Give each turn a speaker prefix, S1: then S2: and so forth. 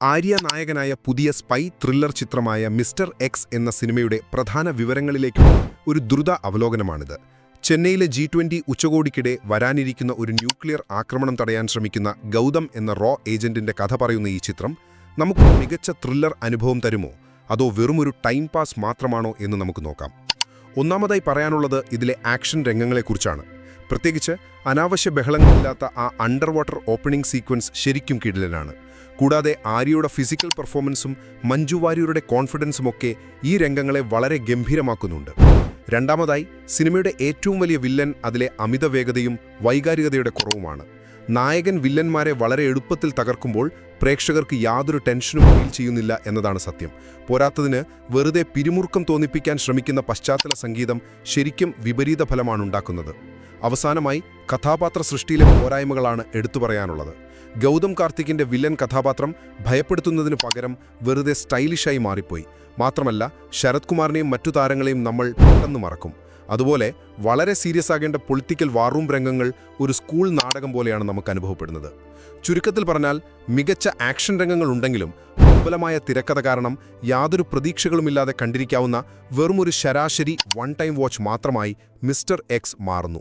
S1: ആര്യ നായകനായ പുതിയ spy thriller ചിത്രമായ മിസ്റ്റർ എക്സ് എന്ന സിനിമയുടെ പ്രധാന വിവരങ്ങളിലേക്കുള്ള ഒരു ദ്രുത അവലോകനമാണിത്. ചെന്നൈയിലെ G20 ഉച്ചകോടിക്കിടെ വരാനിരിക്കുന്ന ഒരു ന്യൂക്ലിയർ ആക്രമണം തടയാൻ ശ്രമിക്കുന്ന ഗൗതം എന്ന റോ ഏജന്റിന്റെ കഥ പറയുന്ന ഈ ചിത്രം നമുക്ക് മികച്ച ത്രില്ലർ അനുഭവം തരുമോ, അതോ വെറുമൊരു ടൈം പാസ് മാത്രമാണോ എന്ന് നമുക്ക് നോക്കാം. ഒന്നാമതായി പറയാനുള്ളത് ഇതിലെ ആക്ഷൻ രംഗങ്ങളെക്കുറിച്ചാണ്. പ്രത്യേകിച്ച് അനാവശ്യ ബഹളങ്ങളില്ലാത്ത ആ അണ്ടർ വാട്ടർ ഓപ്പണിംഗ് സീക്വൻസ് ശരിക്കും കിടിലനാണ്. കൂടാതെ ആര്യയുടെ ഫിസിക്കൽ പെർഫോമൻസും മഞ്ജു വാര്യരുടെ കോൺഫിഡൻസുമൊക്കെ ഈ രംഗങ്ങളെ വളരെ ഗംഭീരമാക്കുന്നുണ്ട്. രണ്ടാമതായി, സിനിമയുടെ ഏറ്റവും വലിയ വില്ലൻ അതിലെ അമിത വേഗതയും വൈകാരികതയുടെ കുറവുമാണ്. നായകൻ വില്ലന്മാരെ വളരെ എളുപ്പത്തിൽ തകർക്കുമ്പോൾ പ്രേക്ഷകർക്ക് യാതൊരു ടെൻഷനും ഫീൽ ചെയ്യുന്നില്ല എന്നതാണ് സത്യം. പോരാത്തതിന് വെറുതെ പിരിമുറുക്കം തോന്നിപ്പിക്കാൻ ശ്രമിക്കുന്ന പശ്ചാത്തല സംഗീതം ശരിക്കും വിപരീത ഫലമാണുണ്ടാക്കുന്നത്. അവസാനമായി, കഥാപാത്ര സൃഷ്ടിയിലെ പോരായ്മകളാണ് എടുത്തു പറയാനുള്ളത്. ഗൗതം കാർത്തിക്കിന്റെ വില്ലൻ കഥാപാത്രം ഭയപ്പെടുത്തുന്നതിനു പകരം വെറുതെ സ്റ്റൈലിഷായി മാറിപ്പോയി. മാത്രമല്ല, ശരത് കുമാറിനെയും മറ്റു താരങ്ങളെയും നമ്മൾ പെട്ടെന്ന് മറക്കും. അതുപോലെ വളരെ സീരിയസ് ആകേണ്ട പൊളിറ്റിക്കൽ വാർറൂം രംഗങ്ങൾ ഒരു സ്കൂൾ നാടകം പോലെയാണ് നമുക്ക് അനുഭവപ്പെടുന്നത്. ചുരുക്കത്തിൽ പറഞ്ഞാൽ, മികച്ച ആക്ഷൻ രംഗങ്ങൾ ഉണ്ടെങ്കിലും ദുർബലമായ തിരക്കഥ കാരണം യാതൊരു പ്രതീക്ഷകളുമില്ലാതെ കണ്ടിരിക്കാവുന്ന വെറുമൊരു ശരാശരി വൺ ടൈം വാച്ച് മാത്രമായി മിസ്റ്റർ എക്സ് മാറുന്നു.